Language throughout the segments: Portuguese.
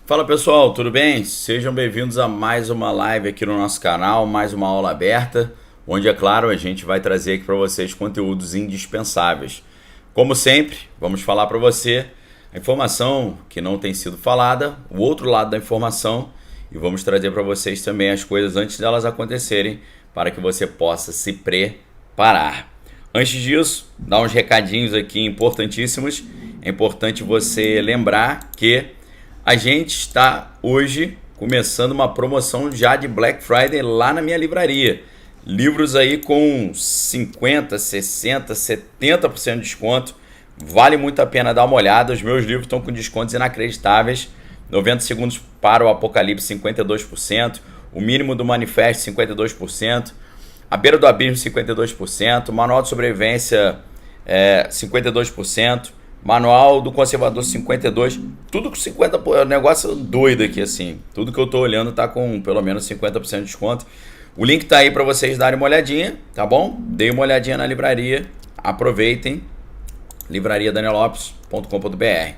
Fala pessoal, tudo bem? Sejam bem-vindos a mais uma live aqui no nosso canal, mais uma aula aberta, onde, é claro, a gente vai trazer aqui para vocês conteúdos indispensáveis. Como sempre, vamos falar para você a informação que não tem sido falada, o outro lado da informação, e vamos trazer para vocês também as coisas antes delas acontecerem, para que você possa se preparar. Antes disso, dar uns recadinhos aqui importantíssimos. É importante você lembrar que a gente está hoje começando uma promoção já de Black Friday lá na minha livraria. Livros aí com 50%, 60%, 70% de desconto. Vale muito a pena dar uma olhada. Os meus livros estão com descontos inacreditáveis. 90 segundos para o Apocalipse, 52%. O mínimo do Manifesto, 52%. A Beira do Abismo, 52%. Manual de Sobrevivência, 52%. Manual do Conservador, 52%. Tudo com 50%. É um negócio doido aqui, assim. Tudo que eu tô olhando tá com pelo menos 50% de desconto. O link tá aí para vocês darem uma olhadinha, tá bom? Deem uma olhadinha na livraria. Aproveitem. livrariadaniellopes.com.br.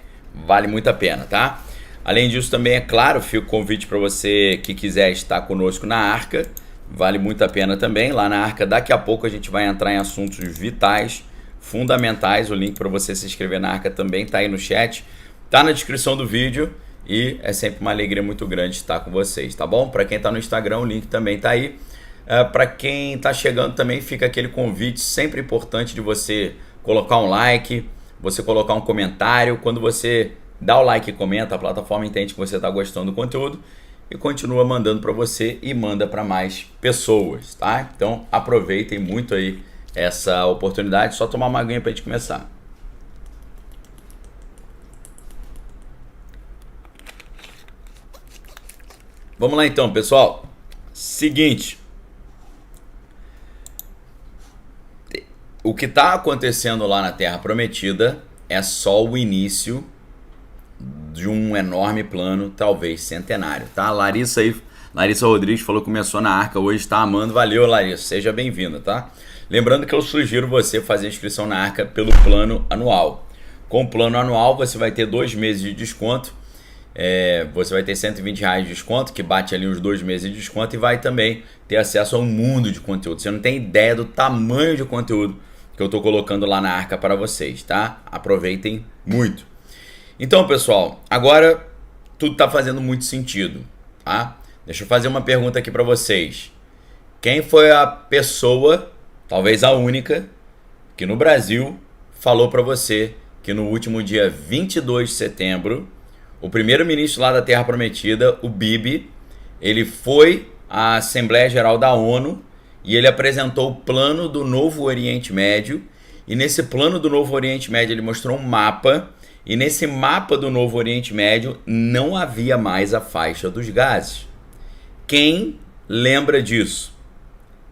Vale muito a pena, tá? Além disso, também, é claro, fica o convite para você que quiser estar conosco na Arca. Vale muito a pena também. Lá na Arca, daqui a pouco a gente vai entrar em assuntos vitais, fundamentais. O link para você se inscrever na Arca também está aí no chat, está na descrição do vídeo, e é sempre uma alegria muito grande estar com vocês, tá bom? Para quem está no Instagram, o link também está aí. Para quem está chegando também, fica aquele convite sempre importante de você colocar um like, você colocar um comentário. Quando você dá o like e comenta, a plataforma entende que você está gostando do conteúdo e continua mandando para você e manda para mais pessoas, tá? Então aproveitem muito aí essa oportunidade. Só tomar uma aguinha para a gente começar. Vamos lá então, pessoal. Seguinte, o que está acontecendo lá na Terra Prometida é só o início de um enorme plano, talvez centenário, tá? Larissa Rodrigues falou que começou na Arca hoje, está amando. Valeu, Larissa, seja bem-vinda, tá? Lembrando que eu sugiro você fazer inscrição na Arca pelo plano anual. Com o plano anual você vai ter 2 meses de desconto, você vai ter R$120 de desconto, que bate ali os 2 meses de desconto, e vai também ter acesso a um mundo de conteúdo. Você não tem ideia do tamanho de conteúdo que eu estou colocando lá na Arca para vocês, tá? Aproveitem muito. Então, pessoal, agora tudo está fazendo muito sentido, tá? Deixa eu fazer uma pergunta aqui para vocês. Quem foi a pessoa, talvez a única, que no Brasil falou para você que no último dia 22 de setembro, o primeiro-ministro lá da Terra Prometida, o Bibi, ele foi à Assembleia Geral da ONU e ele apresentou o plano do Novo Oriente Médio, e nesse plano do Novo Oriente Médio ele mostrou um mapa, e nesse mapa do Novo Oriente Médio não havia mais a faixa dos gases. Quem lembra disso?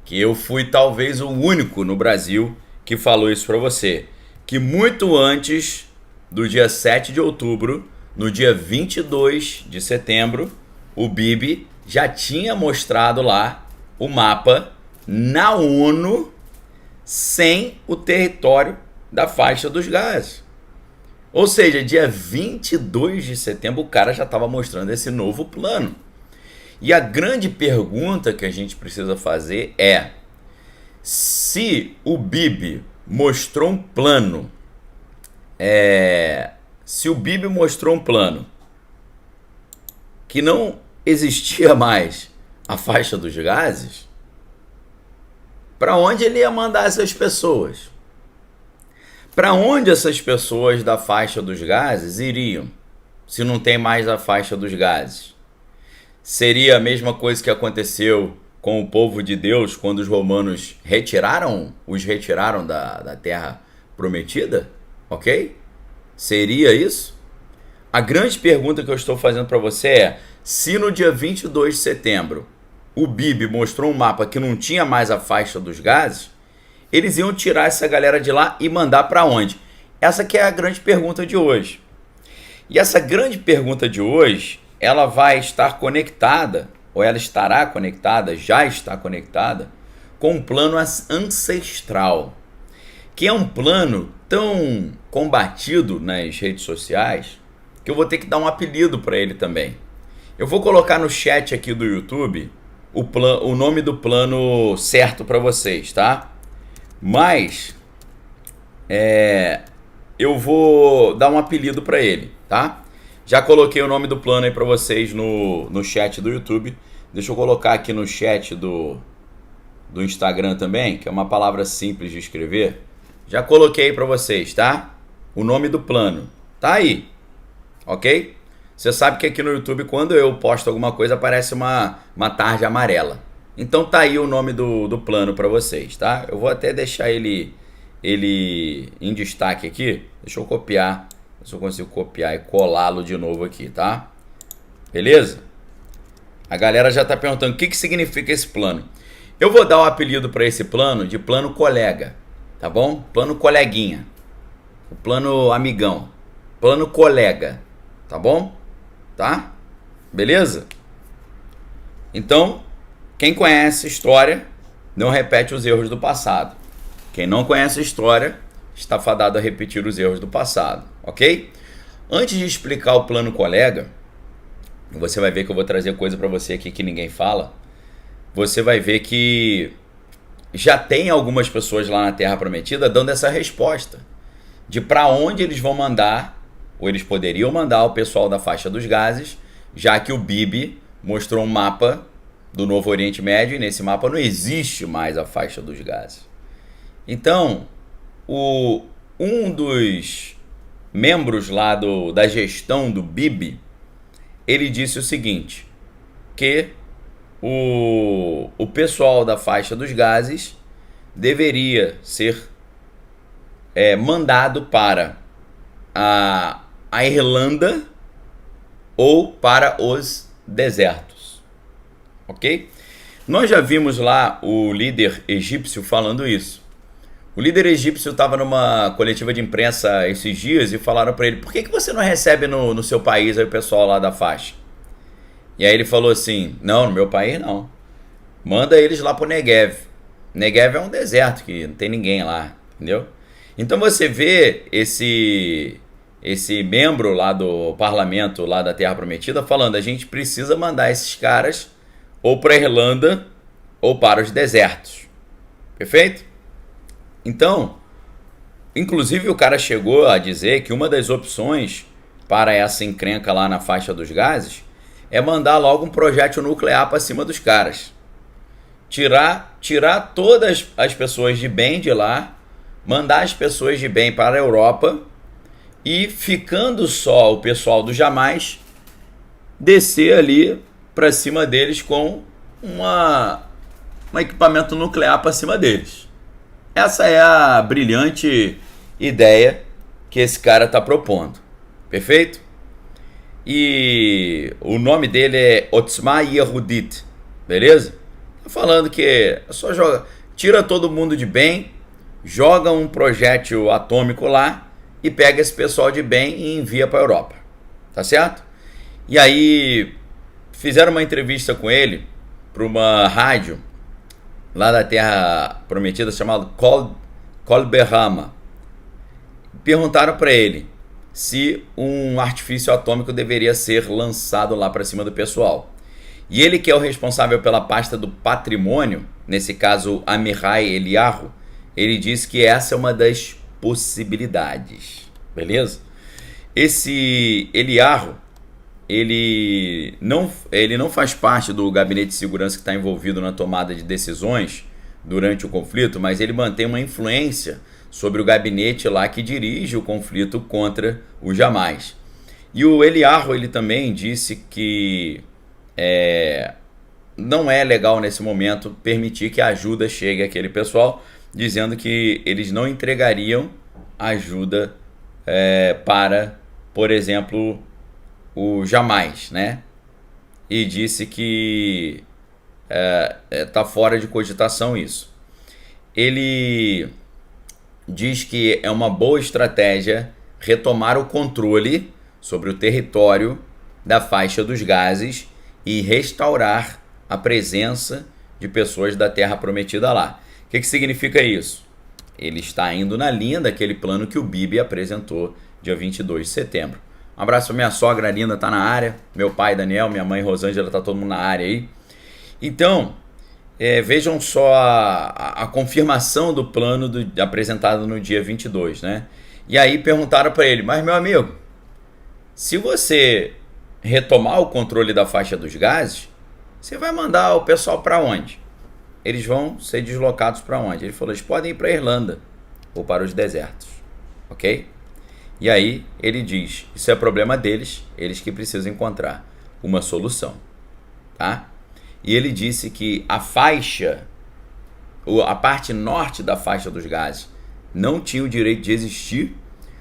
Que eu fui talvez o único no Brasil que falou isso para você. Que muito antes do dia 7 de outubro, no dia 22 de setembro, o Bibi já tinha mostrado lá o mapa na ONU sem o território da faixa dos gases. Ou seja, dia 22 de setembro o cara já estava mostrando esse novo plano. E a grande pergunta que a gente precisa fazer é: se o Bibi mostrou um plano, que não existia mais a faixa dos gases, para onde ele ia mandar essas pessoas? Para onde essas pessoas da faixa dos gases iriam, se não tem mais a faixa dos gases? Seria a mesma coisa que aconteceu com o povo de Deus quando os romanos os retiraram da Terra Prometida? Ok? Seria isso? A grande pergunta que eu estou fazendo para você é: se no dia 22 de setembro o Bibi mostrou um mapa que não tinha mais a faixa dos gases, eles iam tirar essa galera de lá e mandar para onde? Essa que é a grande pergunta de hoje. E essa grande pergunta de hoje, ela vai estar conectada, ou ela estará conectada, já está conectada, com um plano ancestral, que é um plano tão combatido nas redes sociais que eu vou ter que dar um apelido para ele também. Eu vou colocar no chat aqui do YouTube o nome do plano certo para vocês, tá? Mas eu vou dar um apelido para ele, tá? Já coloquei o nome do plano aí para vocês no chat do YouTube. Deixa eu colocar aqui no chat do Instagram também, que é uma palavra simples de escrever. Já coloquei para vocês, tá? O nome do plano. Tá aí, ok? Você sabe que aqui no YouTube, quando eu posto alguma coisa, aparece uma tarde amarela. Então tá aí o nome do plano para vocês, tá? Eu vou até deixar ele em destaque aqui. Deixa eu copiar. Se eu consigo copiar e colá-lo de novo aqui, tá? Beleza? A galera já tá perguntando o que significa esse plano. Eu vou dar o apelido para esse plano de plano colega, tá bom? Plano coleguinha. O plano amigão. Plano colega, tá bom? Tá? Beleza? Então, quem conhece história não repete os erros do passado. Quem não conhece história está fadado a repetir os erros do passado, ok? Antes de explicar o plano colega, você vai ver que eu vou trazer coisa para você aqui que ninguém fala. Você vai ver que já tem algumas pessoas lá na Terra Prometida dando essa resposta de para onde eles vão mandar, ou eles poderiam mandar o pessoal da faixa dos gases, já que o Bibi mostrou um mapa do Novo Oriente Médio e nesse mapa não existe mais a faixa dos gases. Então, um dos membros lá da gestão do Bibi, ele disse o seguinte, que o pessoal da faixa dos gases deveria ser mandado para a Irlanda ou para os desertos, ok? Nós já vimos lá o líder egípcio falando isso. O líder egípcio estava numa coletiva de imprensa esses dias e falaram para ele, por que você não recebe no seu país aí o pessoal lá da faixa? E aí ele falou assim, não, no meu país não. Manda eles lá pro Negev. Negev é um deserto que não tem ninguém lá, entendeu? Então você vê esse membro lá do parlamento lá da Terra Prometida falando, a gente precisa mandar esses caras ou para a Irlanda ou para os desertos. Perfeito? Então, inclusive o cara chegou a dizer que uma das opções para essa encrenca lá na faixa dos gases é mandar logo um projétil nuclear para cima dos caras. Tirar todas as pessoas de bem de lá, mandar as pessoas de bem para a Europa e ficando só o pessoal do Jamais, descer ali para cima deles com um equipamento nuclear para cima deles. Essa é a brilhante ideia que esse cara está propondo. Perfeito? E o nome dele é Otzma Yehudit. Beleza? Tá falando que é só tira todo mundo de bem, joga um projétil atômico lá e pega esse pessoal de bem e envia para a Europa. Tá certo? E aí fizeram uma entrevista com ele para uma rádio lá da Terra Prometida chamada Kol Berhama. Perguntaram para ele se um artifício atômico deveria ser lançado lá para cima do pessoal. E ele, que é o responsável pela pasta do patrimônio, nesse caso Amichai Eliyahu, ele disse que essa é uma das possibilidades. Beleza? Esse Eliyahu, ele não faz parte do gabinete de segurança que está envolvido na tomada de decisões durante o conflito, mas ele mantém uma influência sobre o gabinete lá que dirige o conflito contra o Jamais. E o Eliyahu, ele também disse que não é legal nesse momento permitir que a ajuda chegue àquele pessoal, dizendo que eles não entregariam ajuda para, por exemplo, o Jamais, né? E disse que tá fora de cogitação isso. Ele diz que é uma boa estratégia retomar o controle sobre o território da faixa dos gases e restaurar a presença de pessoas da Terra Prometida lá. O que significa isso? Ele está indo na linha daquele plano que o Bibi apresentou dia 22 de setembro, Um abraço pra minha sogra linda, tá na área. Meu pai, Daniel, minha mãe, Rosângela, tá todo mundo na área aí. Então, vejam só a confirmação do plano apresentado no dia 22, né? E aí perguntaram para ele, mas meu amigo, se você retomar o controle da faixa dos gases, você vai mandar o pessoal para onde? Eles vão ser deslocados para onde? Ele falou, eles podem ir para a Irlanda ou para os desertos, ok? E aí ele diz, isso é problema deles, eles que precisam encontrar uma solução, tá? E ele disse que a parte norte da faixa dos gases não tinha o direito de existir.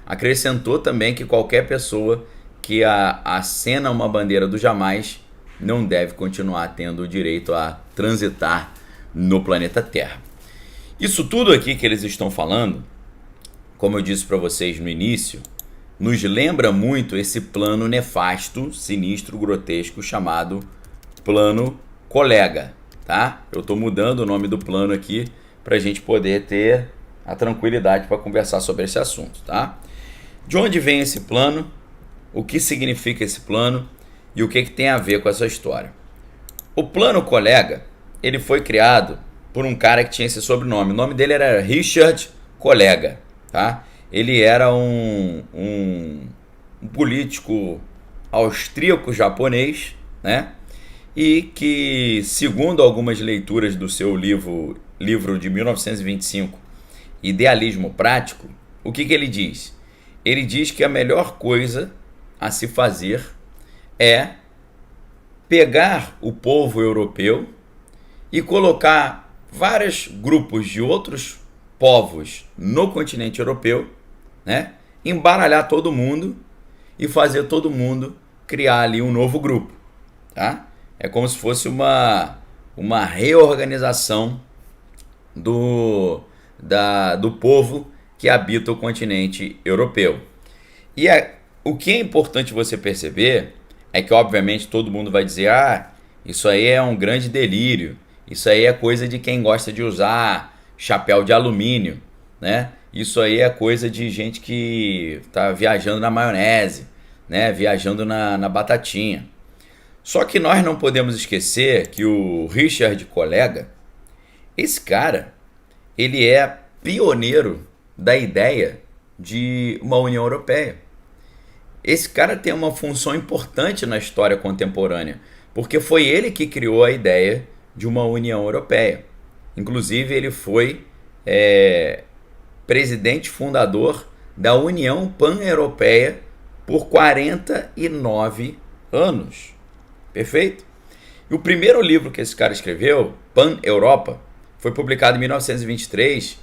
Acrescentou também que qualquer pessoa que acena uma bandeira do jamais não deve continuar tendo o direito a transitar no planeta Terra. Isso tudo aqui que eles estão falando, como eu disse para vocês no início, nos lembra muito esse plano nefasto, sinistro, grotesco chamado Plano Colega, tá? Eu estou mudando o nome do plano aqui para a gente poder ter a tranquilidade para conversar sobre esse assunto, tá? De onde vem esse plano? O que significa esse plano? E o que tem a ver com essa história? O Plano Colega, ele foi criado por um cara que tinha esse sobrenome. O nome dele era Richard Colega, tá? Ele era um político austríaco-japonês, né? E que, segundo algumas leituras do seu livro de 1925, Idealismo Prático, o que ele diz? Ele diz que a melhor coisa a se fazer é pegar o povo europeu e colocar vários grupos de outros povos no continente europeu, né? Embaralhar todo mundo e fazer todo mundo criar ali um novo grupo, tá? É como se fosse uma reorganização do povo que habita o continente europeu. E o que é importante você perceber é que, obviamente, todo mundo vai dizer, isso aí é um grande delírio, isso aí é coisa de quem gosta de usar chapéu de alumínio, né? Isso aí é coisa de gente que está viajando na maionese, né? Viajando na batatinha. Só que nós não podemos esquecer que o Richard Colega, esse cara, ele é pioneiro da ideia de uma União Europeia. Esse cara tem uma função importante na história contemporânea, porque foi ele que criou a ideia de uma União Europeia. Inclusive, ele foi presidente fundador da União Pan-Europeia por 49 anos. Perfeito? E o primeiro livro que esse cara escreveu, Pan-Europa, foi publicado em 1923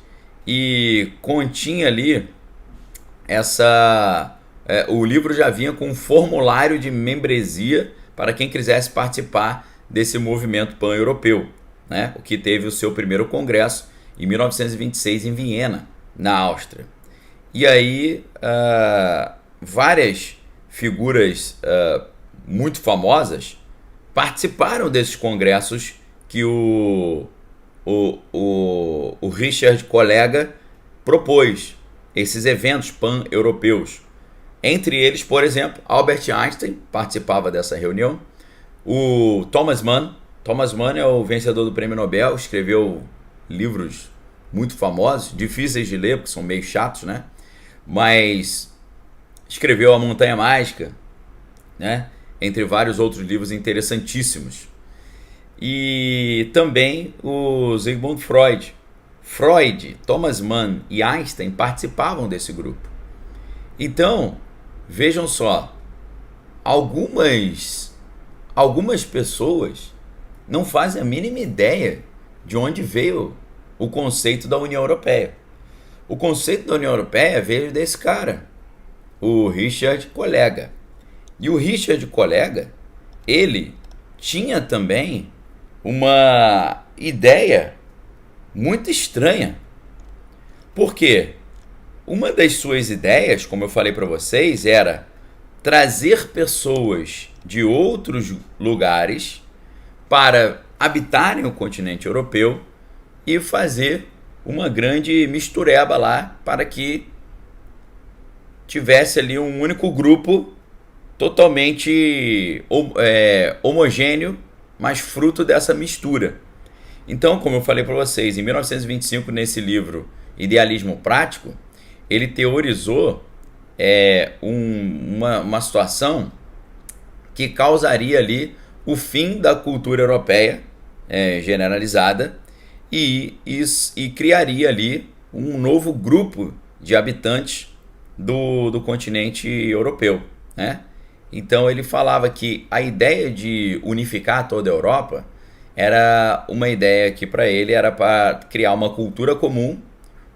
e continha ali o livro já vinha com um formulário de membresia para quem quisesse participar desse movimento pan-europeu, né? O que teve o seu primeiro congresso em 1926 em Viena, na Áustria. E aí várias figuras muito famosas participaram desses congressos que o Richard Colega propôs, esses eventos pan-europeus. Entre eles, por exemplo, Albert Einstein participava dessa reunião, o Thomas Mann. Thomas Mann é o vencedor do Prêmio Nobel, escreveu livros muito famosos, difíceis de ler, porque são meio chatos, né? Mas escreveu A Montanha Mágica, né? Entre vários outros livros interessantíssimos. E também o Sigmund Freud. Freud, Thomas Mann e Einstein participavam desse grupo. Então, vejam só, algumas pessoas não fazem a mínima ideia de onde veio o conceito da União Europeia. O conceito da União Europeia veio desse cara, o Richard Colega. E o Richard Colega, ele tinha também uma ideia muito estranha. Por quê? Uma das suas ideias, como eu falei para vocês, era trazer pessoas de outros lugares para habitarem o continente europeu e fazer uma grande mistureba lá para que tivesse ali um único grupo totalmente homogêneo, mas fruto dessa mistura. Então, como eu falei para vocês, em 1925, nesse livro Idealismo Prático, ele teorizou uma situação que causaria ali o fim da cultura europeia generalizada e criaria ali um novo grupo de habitantes do continente europeu, né? Então ele falava que a ideia de unificar toda a Europa era uma ideia que para ele era para criar uma cultura comum,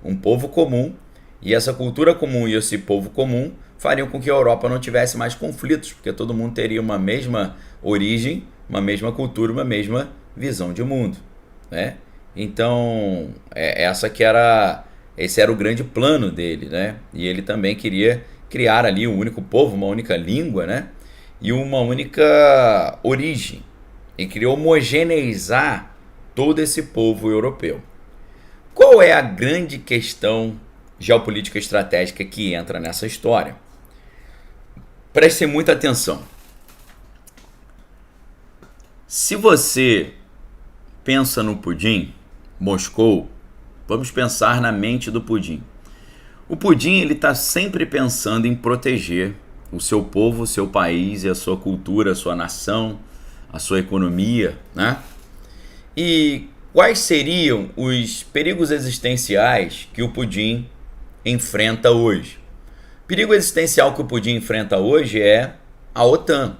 um povo comum, e essa cultura comum e esse povo comum fariam com que a Europa não tivesse mais conflitos, porque todo mundo teria uma mesma origem, uma mesma cultura, uma mesma visão de mundo, né? Então, esse era o grande plano dele, né? E ele também queria criar ali um único povo, uma única língua, né? E uma única origem. E queria homogeneizar todo esse povo europeu. Qual é a grande questão geopolítica estratégica que entra nessa história? Prestem muita atenção. Se você pensa no Pudim, Moscou, vamos pensar na mente do Pudim. O Pudim está sempre pensando em proteger o seu povo, o seu país e a sua cultura, a sua nação, a sua economia, né? E quais seriam os perigos existenciais que o Pudim enfrenta hoje? O perigo existencial que o Pudim enfrenta hoje é a OTAN.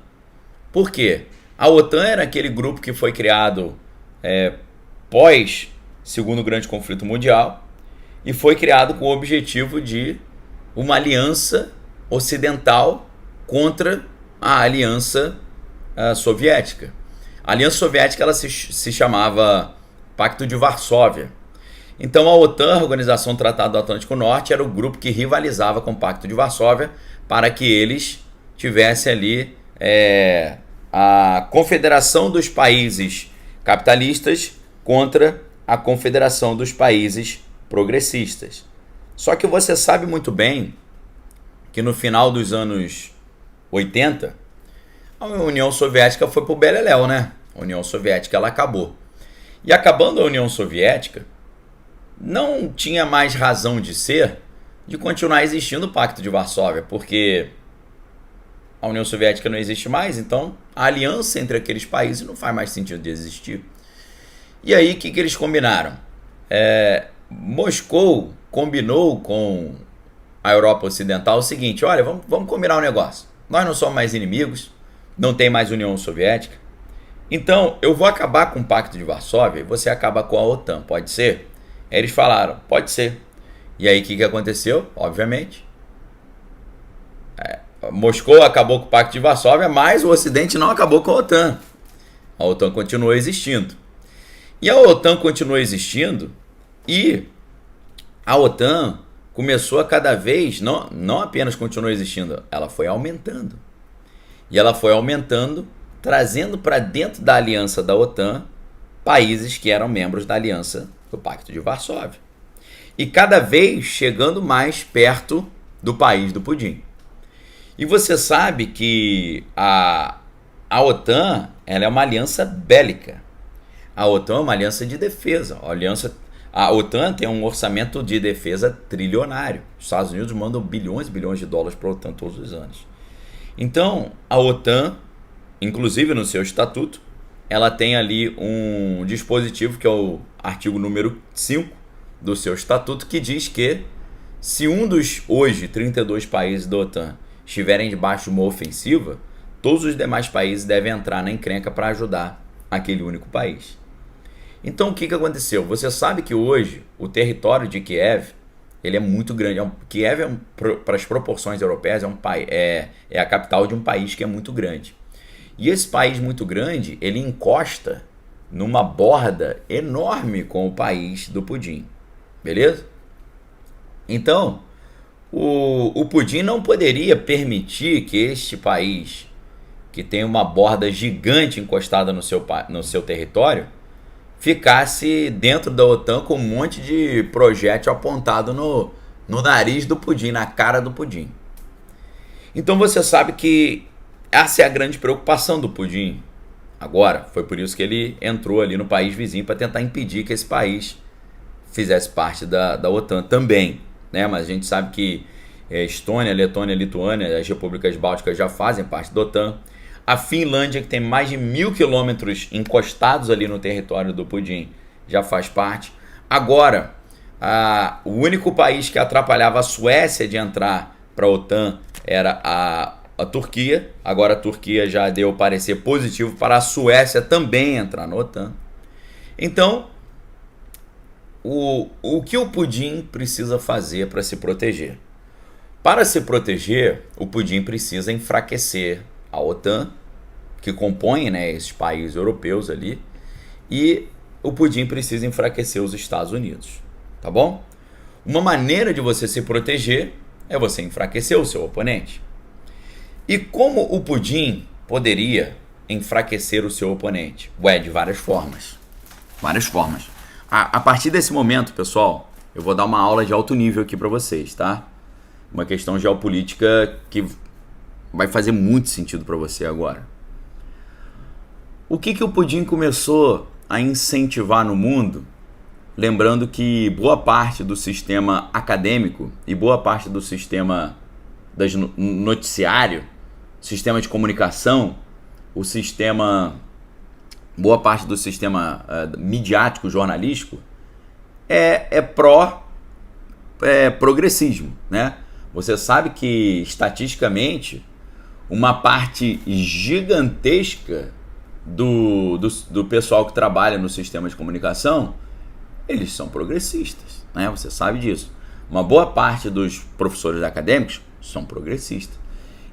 Por quê? A OTAN era aquele grupo que foi criado pós Segundo Grande Conflito Mundial e foi criado com o objetivo de uma aliança ocidental contra a aliança soviética. A aliança soviética ela se chamava Pacto de Varsóvia. Então a OTAN, a Organização do Tratado do Atlântico Norte, era o grupo que rivalizava com o Pacto de Varsóvia para que eles tivessem ali a Confederação dos Países Capitalistas contra a Confederação dos Países Progressistas. Só que você sabe muito bem que no final dos anos 80, a União Soviética foi pro beleléu, né? A União Soviética ela acabou. E acabando a União Soviética, não tinha mais razão de ser de continuar existindo o Pacto de Varsóvia, porque a União Soviética não existe mais, então a aliança entre aqueles países não faz mais sentido de existir. E aí, o que eles combinaram? Moscou combinou com a Europa Ocidental o seguinte: olha, vamos combinar um negócio. Nós não somos mais inimigos, não tem mais União Soviética. Então, eu vou acabar com o Pacto de Varsóvia e você acaba com a OTAN, pode ser? Aí eles falaram, pode ser. E aí, o que aconteceu? Obviamente, Moscou acabou com o Pacto de Varsóvia, mas o Ocidente não acabou com a OTAN. A OTAN continuou existindo. E a OTAN continuou existindo e a OTAN começou a cada vez, não apenas continuou existindo, ela foi aumentando. E ela foi aumentando, trazendo para dentro da aliança da OTAN países que eram membros da aliança do Pacto de Varsóvia. E cada vez chegando mais perto do país do Pudim. E você sabe que a OTAN ela é uma aliança bélica. A OTAN é uma aliança de defesa. A OTAN tem um orçamento de defesa trilionário. Os Estados Unidos mandam bilhões e bilhões de dólares para a OTAN todos os anos. Então, a OTAN, inclusive no seu estatuto, ela tem ali um dispositivo que é o artigo número 5 do seu estatuto, que diz que se um dos hoje 32 países da OTAN estiverem debaixo de uma ofensiva, todos os demais países devem entrar na encrenca para ajudar aquele único país. Então o que aconteceu? Você sabe que hoje o território de Kiev ele é muito grande. Kiev, para as proporções europeias, é a capital de um país que é muito grande. E esse país muito grande, ele encosta numa borda enorme com o país do Pudim. Beleza? Então, o Pudim não poderia permitir que este país, que tem uma borda gigante encostada no seu território, ficasse dentro da OTAN com um monte de projétil apontado no nariz do Pudim, na cara do Pudim. Então você sabe que essa é a grande preocupação do Putin agora. Foi por isso que ele entrou ali no país vizinho para tentar impedir que esse país fizesse parte da OTAN também, né? Mas a gente sabe que Estônia, Letônia, Lituânia, as repúblicas bálticas já fazem parte da OTAN. A Finlândia, que tem mais de 1.000 quilômetros encostados ali no território do Putin, já faz parte. Agora, o único país que atrapalhava a Suécia de entrar para a OTAN era a Turquia. Agora a Turquia já deu parecer positivo para a Suécia também entrar na OTAN. Então, o que o Putin precisa fazer para se proteger? Para se proteger, o Putin precisa enfraquecer a OTAN, que compõe, né, esses países europeus ali, e o Putin precisa enfraquecer os Estados Unidos, tá bom? Uma maneira de você se proteger é você enfraquecer o seu oponente. E como o Putin poderia enfraquecer o seu oponente? De várias formas. Várias formas. A partir desse momento, pessoal, eu vou dar uma aula de alto nível aqui para vocês, tá? Uma questão geopolítica que vai fazer muito sentido para você agora. O que o Putin começou a incentivar no mundo? Lembrando que boa parte do sistema acadêmico e boa parte do sistema noticiário, sistema de comunicação, boa parte do sistema midiático, jornalístico, é progressismo, né? Você sabe que, estatisticamente, uma parte gigantesca do pessoal que trabalha no sistema de comunicação, eles são progressistas, né? Você sabe disso. Uma boa parte dos professores acadêmicos são progressistas.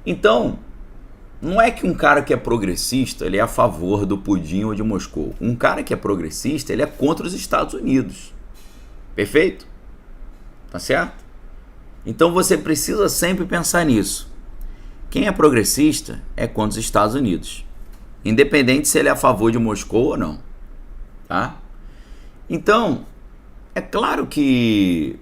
Então, não é que um cara que é progressista, ele é a favor do Putin ou de Moscou. Um cara que é progressista, ele é contra os Estados Unidos. Perfeito? Tá certo? Então você precisa sempre pensar nisso. Quem é progressista é contra os Estados Unidos, independente se ele é a favor de Moscou ou não, tá? Então, é claro que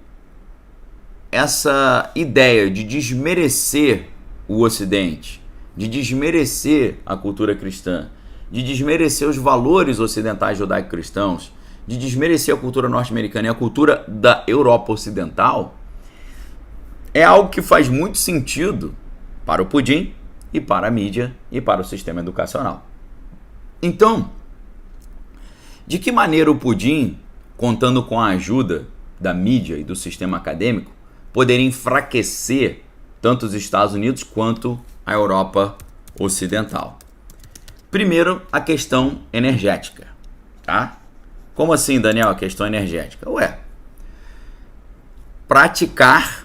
essa ideia de desmerecer o Ocidente, de desmerecer a cultura cristã, de desmerecer os valores ocidentais judaico-cristãos, de desmerecer a cultura norte-americana e a cultura da Europa Ocidental, é algo que faz muito sentido para o Putin e para a mídia e para o sistema educacional. Então, de que maneira o Putin, contando com a ajuda da mídia e do sistema acadêmico, poderia enfraquecer tanto os Estados Unidos quanto a Europa Ocidental? Primeiro, a questão energética, tá? Como assim, Daniel, a questão energética? Praticar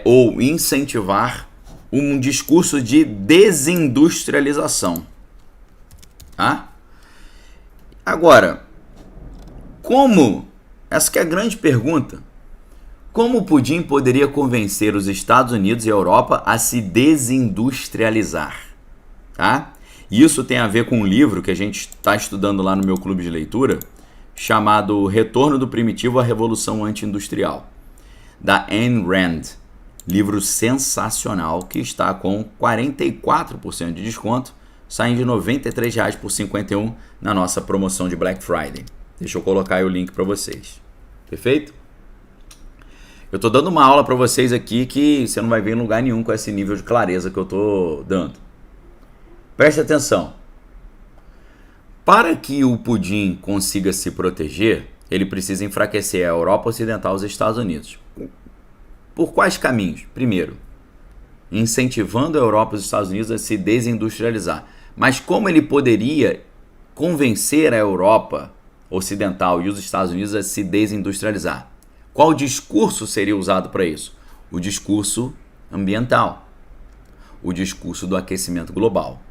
ou incentivar um discurso de desindustrialização, tá? Agora, essa que é a grande pergunta, como o Putin poderia convencer os Estados Unidos e a Europa a se desindustrializar, tá? Isso tem a ver com um livro que a gente está estudando lá no meu clube de leitura, chamado Retorno do Primitivo à Revolução Anti-Industrial, da Ayn Rand. Livro sensacional que está com 44% de desconto, saindo de R$ 93,00 por R$ 51 na nossa promoção de Black Friday. Deixa eu colocar aí o link para vocês. Perfeito? Eu estou dando uma aula para vocês aqui que você não vai ver em lugar nenhum com esse nível de clareza que eu estou dando. Preste atenção. Para que o Putin consiga se proteger, ele precisa enfraquecer a Europa Ocidental e os Estados Unidos. Por quais caminhos? Primeiro, incentivando a Europa e os Estados Unidos a se desindustrializar. Mas como ele poderia convencer a Europa Ocidental e os Estados Unidos a se desindustrializar? Qual discurso seria usado para isso? O discurso ambiental. O discurso do aquecimento global.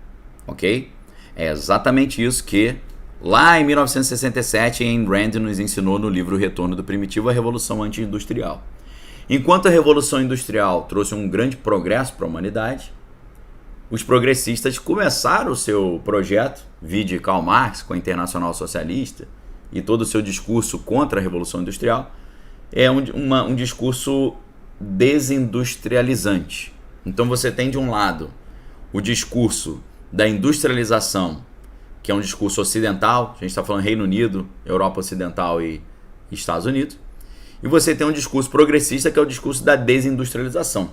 Ok? É exatamente isso que, lá em 1967, Ayn Rand nos ensinou no livro Retorno do Primitivo à Revolução Anti-Industrial. Enquanto a Revolução Industrial trouxe um grande progresso para a humanidade, os progressistas começaram o seu projeto, vide Karl Marx com a Internacional Socialista e todo o seu discurso contra a Revolução Industrial, é um discurso desindustrializante. Então você tem de um lado o discurso da industrialização, que é um discurso ocidental, a gente está falando Reino Unido, Europa Ocidental e Estados Unidos, e você tem um discurso progressista, que é o discurso da desindustrialização.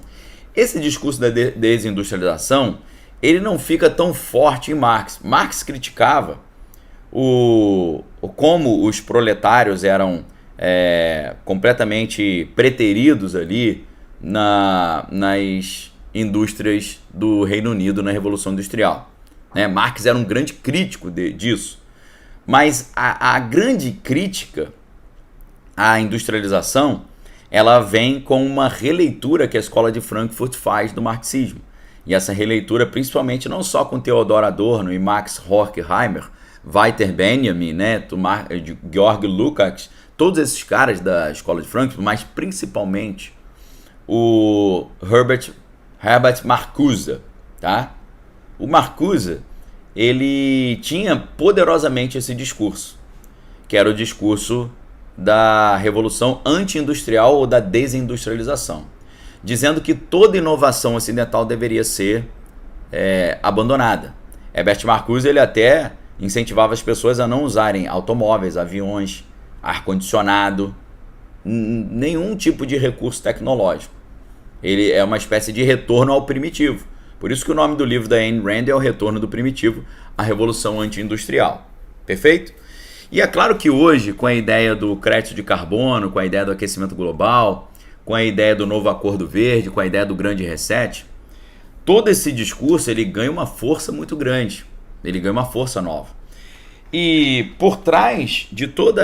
Esse discurso da desindustrialização, ele não fica tão forte em Marx. Marx criticava como os proletários eram completamente preteridos ali nas indústrias do Reino Unido na Revolução Industrial. Marx era um grande crítico disso. Mas a grande crítica à industrialização, ela vem com uma releitura que a Escola de Frankfurt faz do marxismo. E essa releitura, principalmente, não só com Theodor Adorno e Max Horkheimer, Walter Benjamin, Georg Lukács, todos esses caras da Escola de Frankfurt, mas principalmente o Herbert Marcuse, tá? O Marcuse, ele tinha poderosamente esse discurso, que era o discurso da revolução anti-industrial ou da desindustrialização, dizendo que toda inovação ocidental deveria ser abandonada. Herbert Marcuse, ele até incentivava as pessoas a não usarem automóveis, aviões, ar-condicionado, nenhum tipo de recurso tecnológico. Ele é uma espécie de retorno ao primitivo. Por isso que o nome do livro da Ayn Rand é O Retorno do Primitivo, a Revolução Anti-Industrial. Perfeito? E é claro que hoje, com a ideia do crédito de carbono, com a ideia do aquecimento global, com a ideia do novo Acordo Verde, com a ideia do grande reset, todo esse discurso ele ganha uma força muito grande. Ele ganha uma força nova. E por trás de todo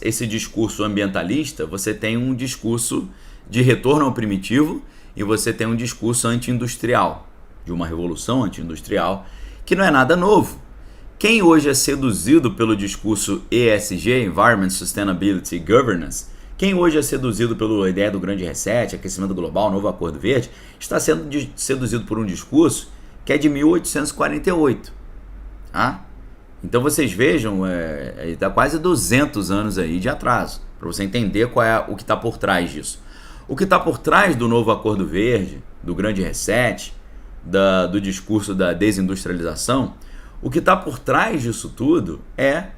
esse discurso ambientalista, você tem um discurso de retorno ao primitivo e você tem um discurso anti-industrial, de uma revolução anti-industrial, que não é nada novo. Quem hoje é seduzido pelo discurso ESG, Environment, Sustainability e Governance, quem hoje é seduzido pela ideia do grande reset, aquecimento global, novo Acordo Verde, está sendo seduzido por um discurso que é de 1848. Tá? Então vocês vejam, está quase 200 anos aí de atraso, para você entender qual é o que está por trás disso. O que está por trás do novo Acordo Verde, do grande reset, do discurso da desindustrialização, o que está por trás disso tudo é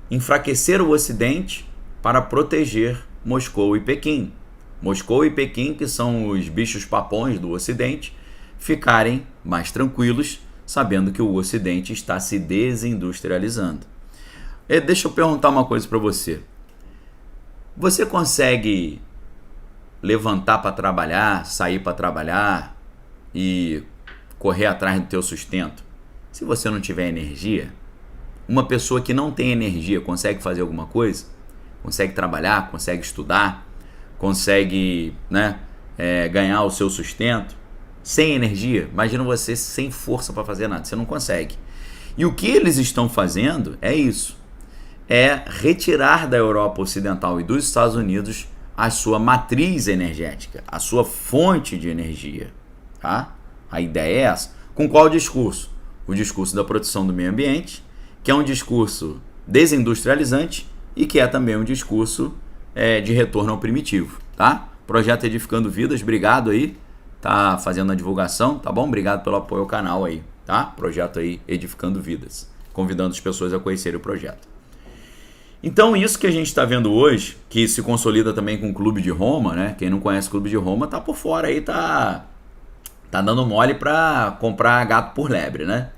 enfraquecer o Ocidente para proteger Moscou e Pequim. Moscou e Pequim, que são os bichos papões do Ocidente, ficarem mais tranquilos, sabendo que o Ocidente está se desindustrializando. Deixa eu perguntar uma coisa para você. Você consegue levantar para trabalhar, sair para trabalhar e correr atrás do teu sustento se você não tiver energia? Uma pessoa que não tem energia consegue fazer alguma coisa? Consegue trabalhar, consegue estudar, consegue ganhar o seu sustento? Sem energia, imagina você sem força para fazer nada, você não consegue. E o que eles estão fazendo é isso, é retirar da Europa Ocidental e dos Estados Unidos a sua matriz energética, a sua fonte de energia. Tá? A ideia é essa. Com qual discurso? O discurso da proteção do meio ambiente, que é um discurso desindustrializante e que é também um discurso de retorno ao primitivo. Tá? Projeto Edificando Vidas, obrigado aí. Tá fazendo a divulgação, tá bom? Obrigado pelo apoio ao canal aí, tá? Projeto aí Edificando Vidas, convidando as pessoas a conhecerem o projeto. Então isso que a gente está vendo hoje, que se consolida também com o Clube de Roma, né? Quem não conhece o Clube de Roma tá por fora aí, tá dando mole para comprar gato por lebre, né?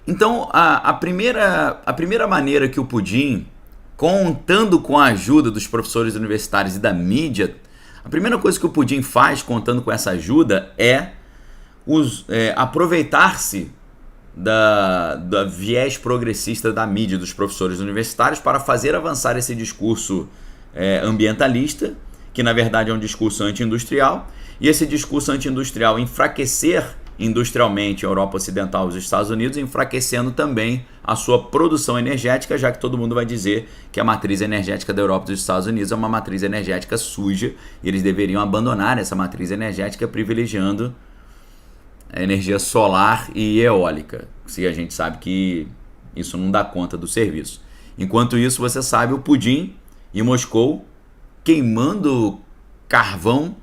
Então a primeira maneira que o Putin, contando com a ajuda dos professores universitários e da mídia, a primeira coisa que o Putin faz, contando com essa ajuda, é aproveitar-se da viés progressista da mídia dos professores universitários para fazer avançar esse discurso ambientalista, que na verdade é um discurso anti-industrial, e esse discurso anti-industrial enfraquecer industrialmente a Europa Ocidental e os Estados Unidos, enfraquecendo também a sua produção energética, já que todo mundo vai dizer que a matriz energética da Europa e dos Estados Unidos é uma matriz energética suja, e eles deveriam abandonar essa matriz energética privilegiando a energia solar e eólica, se a gente sabe que isso não dá conta do serviço. Enquanto isso, você sabe, o Putin e Moscou queimando carvão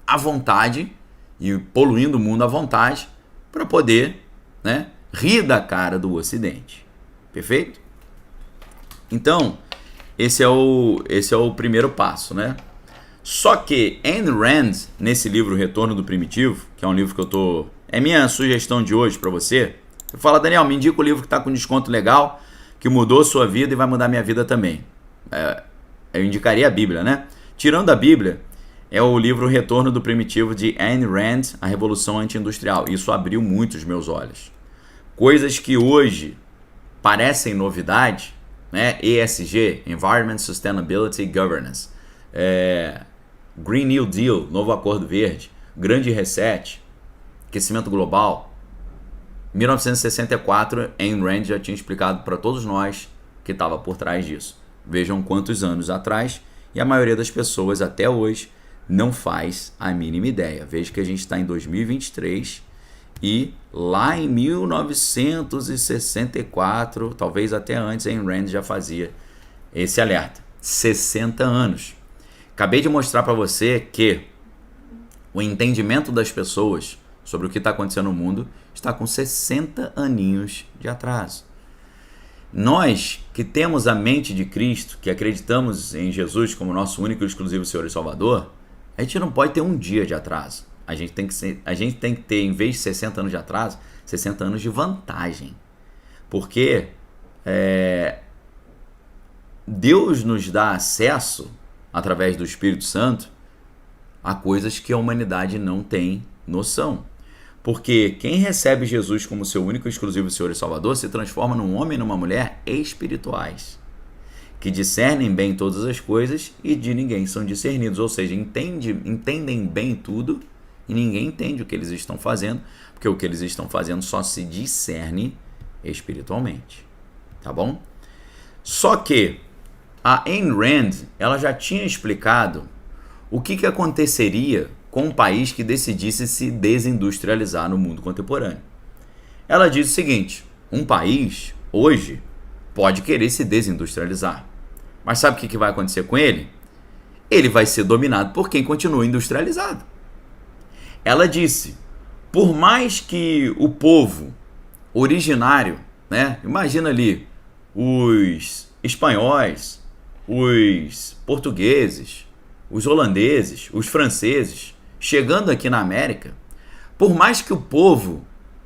à vontade e poluindo o mundo à vontade para poder, né, rir da cara do Ocidente. Perfeito? Então, esse é o primeiro passo, né? Só que Ayn Rand, nesse livro Retorno do Primitivo, que é um livro que é minha sugestão de hoje para você, eu falo, Daniel, me indica o livro que está com desconto legal, que mudou a sua vida e vai mudar minha vida também. Eu indicaria a Bíblia, né? Tirando a Bíblia, é o livro Retorno do Primitivo de Ayn Rand, A Revolução Anti-Industrial. Isso abriu muito os meus olhos. Coisas que hoje parecem novidade, né? ESG, Environment, Sustainability, Governance. Green New Deal, Novo Acordo Verde, Grande Reset, aquecimento global. 1964, Ayn Rand já tinha explicado para todos nós que estava por trás disso. Vejam quantos anos atrás, e a maioria das pessoas até hoje não faz a mínima ideia. Veja que a gente está em 2023 e lá em 1964, talvez até antes, Ayn Rand já fazia esse alerta. 60 anos. Acabei de mostrar para você que o entendimento das pessoas sobre o que está acontecendo no mundo está com 60 aninhos de atraso. Nós que temos a mente de Cristo, que acreditamos em Jesus como nosso único e exclusivo Senhor e Salvador, a gente não pode ter um dia de atraso. A gente tem que ter, em vez de 60 anos de atraso, 60 anos de vantagem. Porque Deus nos dá acesso, através do Espírito Santo, a coisas que a humanidade não tem noção. Porque quem recebe Jesus como seu único e exclusivo Senhor e Salvador se transforma num homem e numa mulher espirituais, que discernem bem todas as coisas e de ninguém são discernidos. Ou seja, entendem bem tudo e ninguém entende o que eles estão fazendo, porque o que eles estão fazendo só se discerne espiritualmente. Tá bom? Só que a Ayn Rand, ela já tinha explicado o que aconteceria com um país que decidisse se desindustrializar no mundo contemporâneo. Ela diz o seguinte: um país, hoje, pode querer se desindustrializar. Mas sabe o que vai acontecer com ele? Ele vai ser dominado por quem continua industrializado. Ela disse, por mais que o povo originário, né, imagina ali, os espanhóis, os portugueses, os holandeses, os franceses, chegando aqui na América, por mais que o povo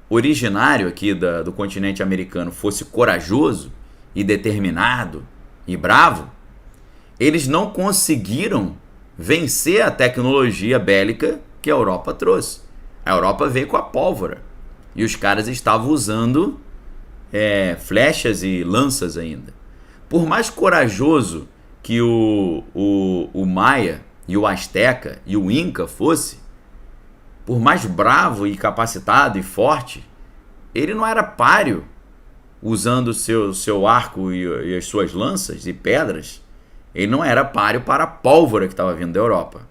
originário aqui do continente americano fosse corajoso e determinado e bravo, eles não conseguiram vencer a tecnologia bélica que a Europa trouxe. A Europa veio com a pólvora e os caras estavam usando flechas e lanças ainda. Por mais corajoso que o Maia e o Azteca e o Inca fosse, por mais bravo e capacitado e forte, ele não era páreo usando o seu arco e as suas lanças e pedras. Ele não era páreo para a pólvora que estava vindo da Europa.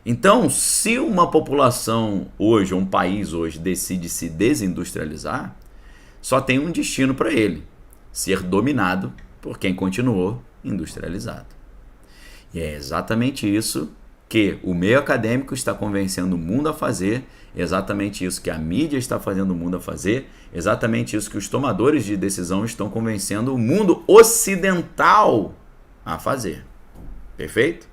Então, se uma população hoje, um país hoje, decide se desindustrializar, só tem um destino para ele: ser dominado por quem continuou industrializado. E é exatamente isso que o meio acadêmico está convencendo o mundo a fazer, exatamente isso que a mídia está fazendo o mundo a fazer, exatamente isso que os tomadores de decisão estão convencendo o mundo ocidental a fazer. Perfeito?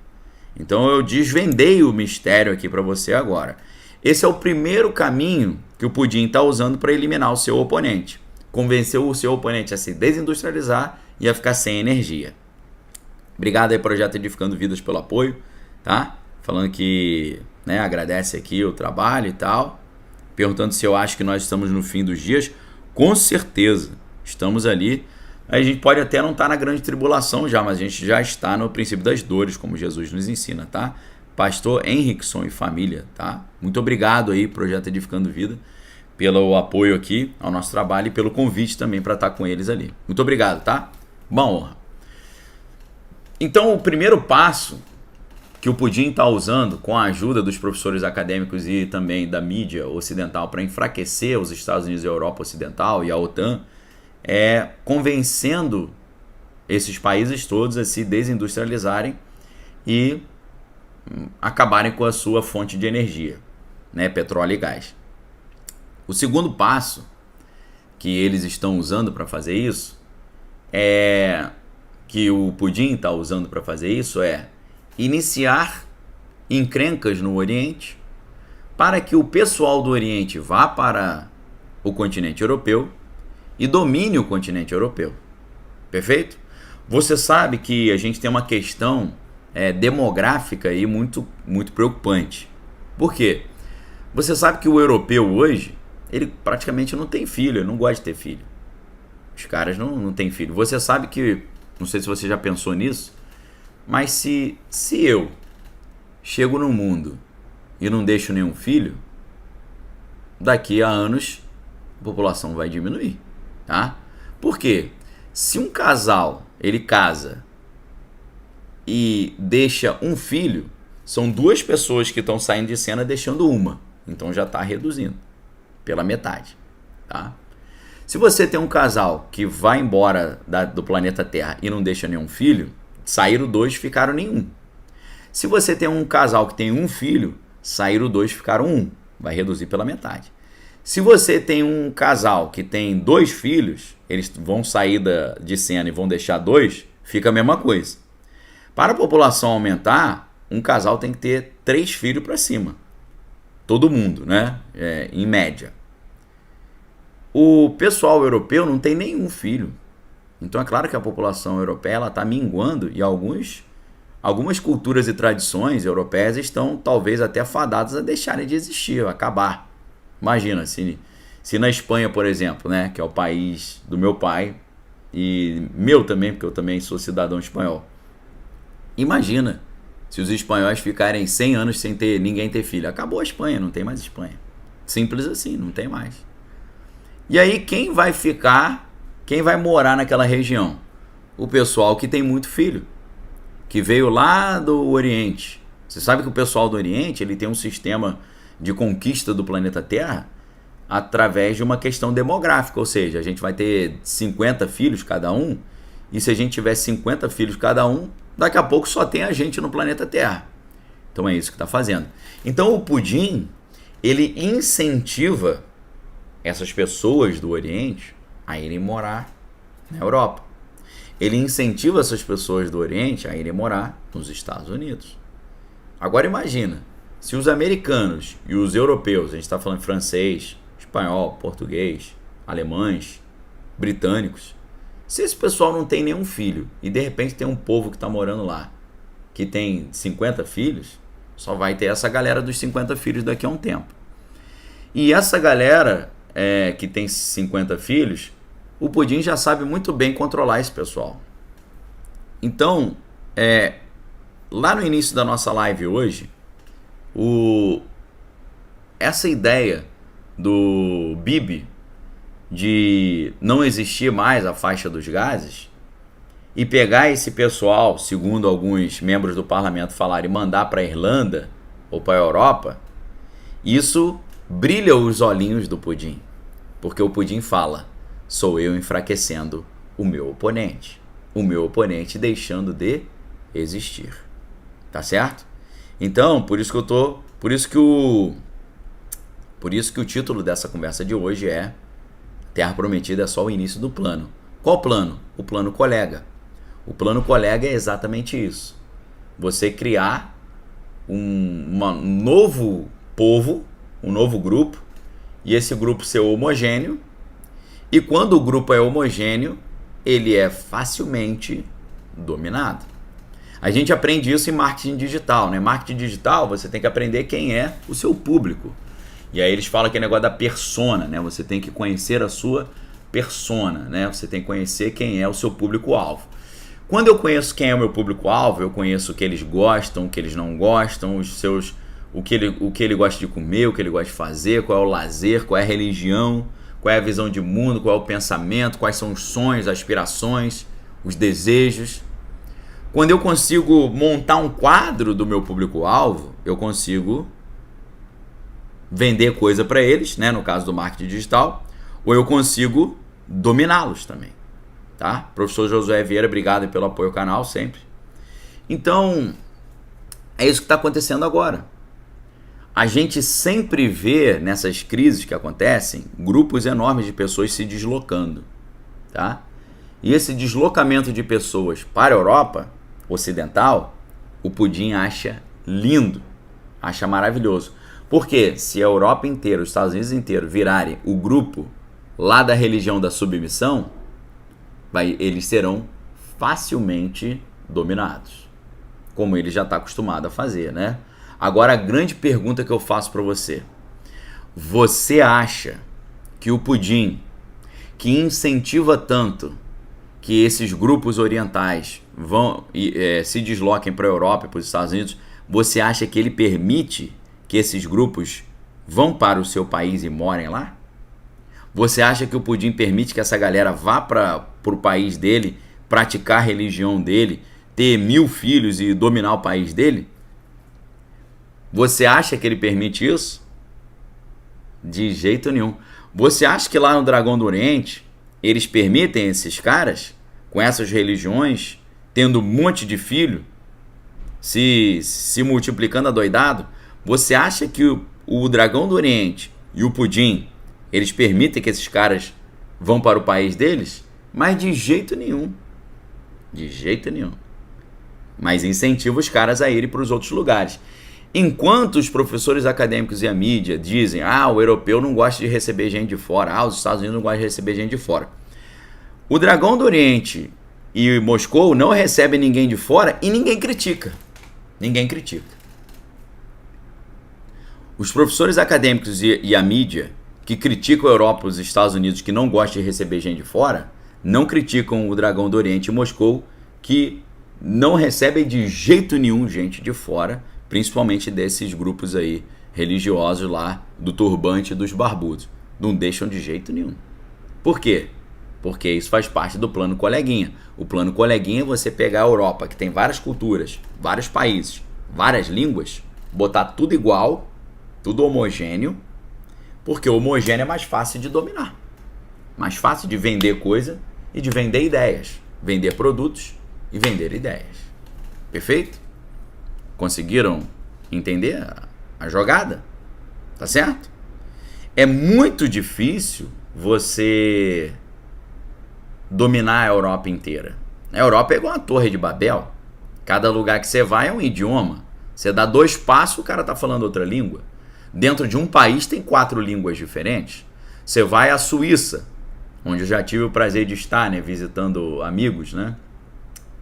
Então eu desvendei o mistério aqui para você agora. Esse é o primeiro caminho que o Pudim está usando para eliminar o seu oponente. Convenceu o seu oponente a se desindustrializar e a ficar sem energia. Obrigado aí, Projeto Edificando Vidas, pelo apoio, tá? Falando que, né, agradece aqui o trabalho e tal. Perguntando se eu acho que nós estamos no fim dos dias. Com certeza, estamos ali. A gente pode até não estar na grande tribulação já, mas a gente já está no princípio das dores, como Jesus nos ensina, tá? Pastor Henrickson e família, tá? Muito obrigado aí, Projeto Edificando Vida, pelo apoio aqui ao nosso trabalho e pelo convite também para estar com eles ali. Muito obrigado, tá? Uma honra. Então, o primeiro passo que o Pudim está usando, com a ajuda dos professores acadêmicos e também da mídia ocidental, para enfraquecer os Estados Unidos e a Europa Ocidental e a OTAN, é convencendo esses países todos a se desindustrializarem e acabarem com a sua fonte de energia. né, petróleo e gás. O segundo passo que eles estão usando para fazer isso que o Putin está usando para fazer isso é iniciar encrencas no Oriente para que o pessoal do Oriente vá para o continente europeu e domine o continente europeu. Perfeito? Você sabe que a gente tem uma questão demográfica aí muito, muito preocupante. Por quê? Você sabe que o europeu hoje, ele praticamente não tem filho, ele não gosta de ter filho. Os caras não têm filho. Você sabe que, não sei se você já pensou nisso, mas se eu chego no mundo e não deixo nenhum filho, daqui a anos a população vai diminuir, tá? Por quê? Se um casal, ele casa e deixa um filho, são duas pessoas que estão saindo de cena deixando uma. Então já está reduzindo pela metade, tá? Se você tem um casal que vai embora do planeta Terra e não deixa nenhum filho, saíram dois, ficaram nenhum. Se você tem um casal que tem um filho, saíram dois, ficaram um. Vai reduzir pela metade. Se você tem um casal que tem 2 filhos, eles vão sair de cena e vão deixar 2, fica a mesma coisa. Para a população aumentar, um casal tem que ter 3 filhos para cima. Todo mundo, né? Em média. O pessoal europeu não tem nenhum filho. Então é claro que a população europeia está minguando e algumas culturas e tradições europeias estão talvez até fadadas a deixarem de existir, a acabar. Imagina, se na Espanha, por exemplo, né, que é o país do meu pai e meu também, porque eu também sou cidadão espanhol. Imagina se os espanhóis ficarem 100 anos sem ninguém ter filho. Acabou a Espanha, não tem mais Espanha. Simples assim, não tem mais. E aí quem vai morar naquela região? O pessoal que tem muito filho, que veio lá do Oriente. Você sabe que o pessoal do Oriente ele tem um sistema de conquista do planeta Terra através de uma questão demográfica, ou seja, a gente vai ter 50 filhos cada um, e se a gente tiver 50 filhos cada um, daqui a pouco só tem a gente no planeta Terra. Então é isso que está fazendo. Então o Putin, ele incentiva essas pessoas do Oriente a irem morar na Europa. Ele incentiva essas pessoas do Oriente a irem morar nos Estados Unidos. Agora imagina, se os americanos e os europeus, a gente está falando francês, espanhol, português, alemães, britânicos, se esse pessoal não tem nenhum filho e de repente tem um povo que está morando lá que tem 50 filhos, só vai ter essa galera dos 50 filhos daqui a um tempo. E essa galera que tem 50 filhos, o Putin já sabe muito bem controlar esse pessoal. Então, lá no início da nossa live hoje, essa ideia do Bibi de não existir mais a faixa dos gases e pegar esse pessoal, segundo alguns membros do parlamento falarem, e mandar para a Irlanda ou para a Europa, isso brilha os olhinhos do Putin, porque o Putin fala: sou eu enfraquecendo o meu oponente deixando de existir, tá certo? Então, por isso que o título dessa conversa de hoje é Terra Prometida é só o início do plano. Qual plano? O plano colega. O plano colega é exatamente isso. Você criar um novo povo, um novo grupo, e esse grupo ser homogêneo, e quando o grupo é homogêneo, ele é facilmente dominado. A gente aprende isso em marketing digital, né? Marketing digital, você tem que aprender quem é o seu público. E aí eles falam que é negócio da persona, né? Você tem que conhecer a sua persona, né? Você tem que conhecer quem é o seu público-alvo. Quando eu conheço quem é o meu público-alvo, eu conheço o que eles gostam, o que eles não gostam, o que ele gosta de comer, o que ele gosta de fazer, qual é o lazer, qual é a religião, qual é a visão de mundo, qual é o pensamento, quais são os sonhos, as aspirações, os desejos. Quando eu consigo montar um quadro do meu público-alvo, eu consigo vender coisa para eles, né, no caso do marketing digital, ou eu consigo dominá-los também, tá? Professor Josué Vieira, obrigado pelo apoio ao canal sempre. Então, é isso que está acontecendo agora. a gente sempre vê nessas crises que acontecem grupos enormes de pessoas se deslocando, tá? E esse deslocamento de pessoas para a Europa Ocidental, o Pudim acha lindo, acha maravilhoso. Porque se a Europa inteira, os Estados Unidos inteiro virarem o grupo lá da religião da submissão, eles serão facilmente dominados, como ele já está acostumado a fazer, né? Agora a grande pergunta que eu faço para você: você acha que o Pudim, que incentiva tanto que esses grupos orientais se desloquem para a Europa e para os Estados Unidos, você acha que ele permite que esses grupos vão para o seu país e morem lá? Você acha que o Pudim permite que essa galera vá para o país dele, praticar a religião dele, ter 1000 filhos e dominar o país dele? Você acha que ele permite isso? De jeito nenhum. Você acha que lá no Dragão do Oriente eles permitem esses caras, com essas religiões, tendo um monte de filho, se multiplicando adoidado? Você acha que o Dragão do Oriente e o Pudim, eles permitem que esses caras vão para o país deles? Mas de jeito nenhum. De jeito nenhum. Mas incentiva os caras a irem para os outros lugares. Enquanto os professores acadêmicos e a mídia dizem: o europeu não gosta de receber gente de fora, os Estados Unidos não gostam de receber gente de fora, o Dragão do Oriente e Moscou não recebem ninguém de fora e ninguém critica. Ninguém critica. Os professores acadêmicos e a mídia que criticam a Europa e os Estados Unidos, que não gostam de receber gente de fora, não criticam o Dragão do Oriente e Moscou, que não recebem de jeito nenhum gente de fora, principalmente desses grupos aí religiosos lá do turbante e dos barbudos. Não deixam de jeito nenhum. Por quê? Porque isso faz parte do plano coleguinha. O plano coleguinha é você pegar a Europa, que tem várias culturas, vários países, várias línguas, botar tudo igual, tudo homogêneo, porque o homogêneo é mais fácil de dominar. Mais fácil de vender coisa e de vender ideias. Vender produtos e vender ideias. Perfeito? Conseguiram entender a jogada? Tá certo? É muito difícil você dominar a Europa inteira. A Europa é igual uma torre de Babel. Cada lugar que você vai é um idioma. Você dá 2 passos, o cara tá falando outra língua. Dentro de um país tem 4 línguas diferentes. Você vai à Suíça, onde eu já tive o prazer de estar, né, visitando amigos, né?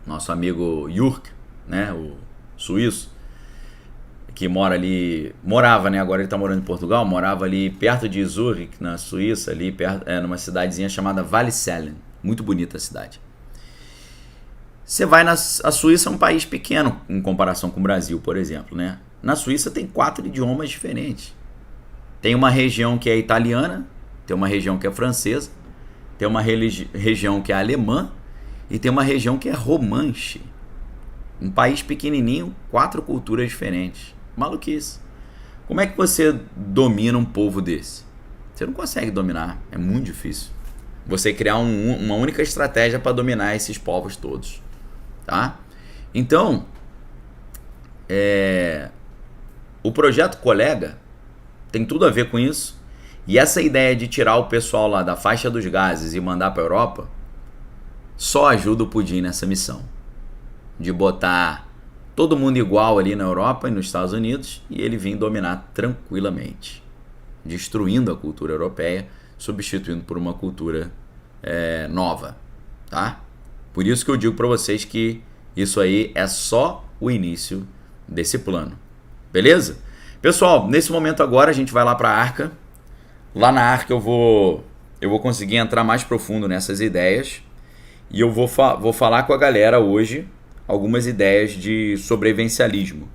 Nosso amigo Jürg, né, o suíço, que morava, né, agora ele está morando em Portugal, morava ali perto de Zurich, na Suíça, ali perto, numa cidadezinha chamada Wallisellen. Muito bonita a cidade. Você vai a Suíça é um país pequeno em comparação com o Brasil, por exemplo, né? Na Suíça tem 4 idiomas diferentes. Tem uma região que é italiana, tem uma região que é francesa, tem uma região que é alemã e tem uma região que é romanche. Um país pequenininho, 4 culturas diferentes. Maluquice. Como é que você domina um povo desse? Você não consegue dominar, é muito difícil. Você criar uma única estratégia para dominar esses povos todos, tá? Então, o projeto Colega tem tudo a ver com isso. E essa ideia de tirar o pessoal lá da faixa dos gases e mandar para a Europa só ajuda o Pudim nessa missão. De botar todo mundo igual ali na Europa e nos Estados Unidos e ele vir dominar tranquilamente, destruindo a cultura europeia, substituindo por uma cultura nova, tá? Por isso que eu digo para vocês que isso aí é só o início desse plano, beleza? Pessoal, nesse momento agora a gente vai lá para a Arca. Lá na Arca eu vou conseguir entrar mais profundo nessas ideias e eu vou falar com a galera hoje algumas ideias de sobrevivencialismo,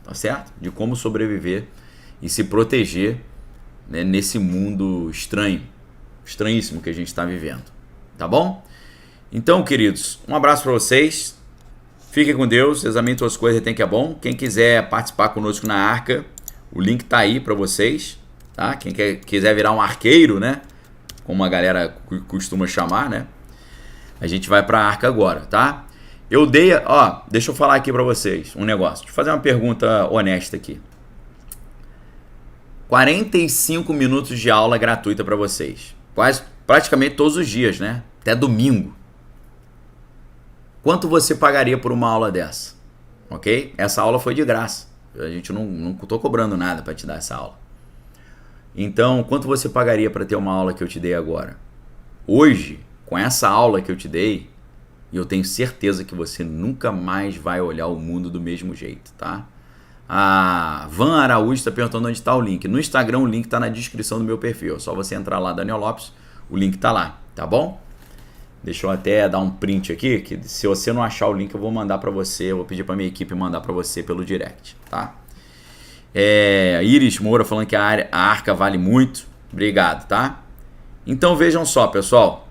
tá certo? De como sobreviver e se proteger, né, nesse mundo estranhíssimo que a gente está vivendo, tá bom? Então, queridos, um abraço para vocês, fiquem com Deus, examinem suas coisas e tem que é bom. Quem quiser participar conosco na Arca, o link tá aí para vocês, tá? Quem quiser virar um arqueiro, né, como a galera costuma chamar, né, a gente vai para a Arca agora, tá? Deixa eu falar aqui para vocês um negócio. Deixa eu fazer uma pergunta honesta aqui. 45 minutos de aula gratuita para vocês. Praticamente todos os dias, né? Até domingo. Quanto você pagaria por uma aula dessa? Ok? Essa aula foi de graça. A gente não tô cobrando nada para te dar essa aula. Então, quanto você pagaria para ter uma aula que eu te dei agora? Hoje, com essa aula que eu te dei, eu tenho certeza que você nunca mais vai olhar o mundo do mesmo jeito, tá? A Van Araújo está perguntando onde está o link. No Instagram o link está na descrição do meu perfil. É só você entrar lá, Daniel Lopes, o link está lá, tá bom? Deixa eu até dar um print aqui, que se você não achar o link eu vou mandar para você, eu vou pedir para minha equipe mandar para você pelo direct, tá? Iris Moura falando que a Arca vale muito. Obrigado, tá? Então vejam só, pessoal.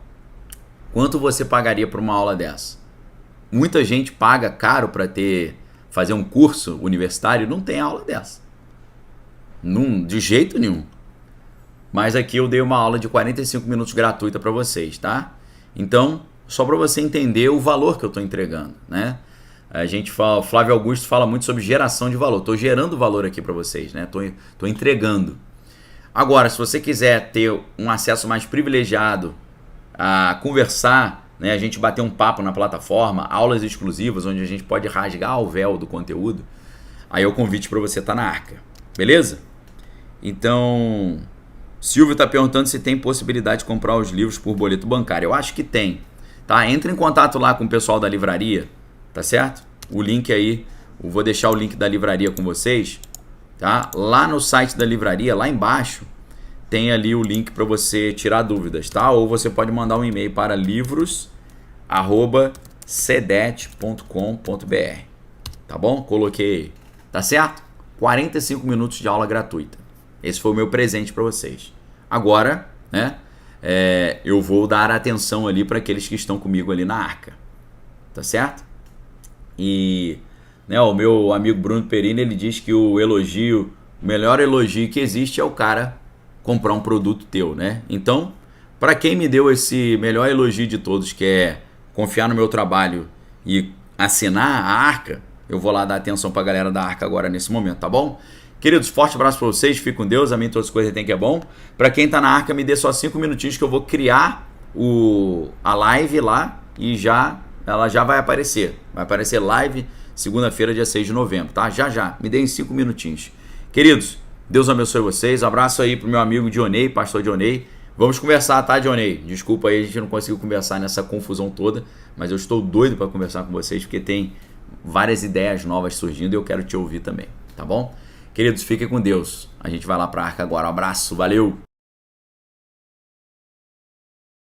Quanto você pagaria por uma aula dessa? Muita gente paga caro para fazer um curso universitário, não tem aula dessa. De jeito nenhum. Mas aqui eu dei uma aula de 45 minutos gratuita para vocês, tá? Então, só para você entender o valor que eu estou entregando, né? A gente fala, Flávio Augusto fala muito sobre geração de valor. Estou gerando valor aqui para vocês, né? Estou entregando. Agora, se você quiser ter um acesso mais privilegiado a conversar, né? A gente bater um papo na plataforma, aulas exclusivas, onde a gente pode rasgar o véu do conteúdo, aí é o convite para você estar na Arca. Beleza? Então, Silvio está perguntando se tem possibilidade de comprar os livros por boleto bancário. Eu acho que tem, tá? Entre em contato lá com o pessoal da livraria, tá certo? O link aí, eu vou deixar o link da livraria com vocês, tá? Lá no site da livraria, lá embaixo, tem ali o link para você tirar dúvidas, tá? Ou você pode mandar um e-mail para livros@cedet.com.br, tá bom? Coloquei, tá certo? 45 minutos de aula gratuita. Esse foi o meu presente para vocês. Agora, né? Eu vou dar atenção ali para aqueles que estão comigo ali na Arca, tá certo? E, né, o meu amigo Bruno Perini, ele diz que o melhor elogio que existe é o cara comprar um produto teu, né? Então, para quem me deu esse melhor elogio de todos, que é confiar no meu trabalho e assinar a Arca, eu vou lá dar atenção para a galera da Arca agora nesse momento, tá bom? Queridos, forte abraço para vocês, fiquem com Deus, amém, todas as coisas tem que é bom. Para quem tá na Arca, me dê só 5 minutinhos que eu vou criar a live lá e ela já vai aparecer. Vai aparecer live segunda-feira, dia 6 de novembro, tá? Já, me deem 5 minutinhos. Queridos, Deus abençoe vocês. Abraço aí pro meu amigo Dionei, pastor Dionei. Vamos conversar, tá, Dionei? Desculpa aí, a gente não conseguiu conversar nessa confusão toda, mas eu estou doido para conversar com vocês, porque tem várias ideias novas surgindo e eu quero te ouvir também, tá bom? Queridos, fiquem com Deus. A gente vai lá pra Arca agora. Um abraço, valeu!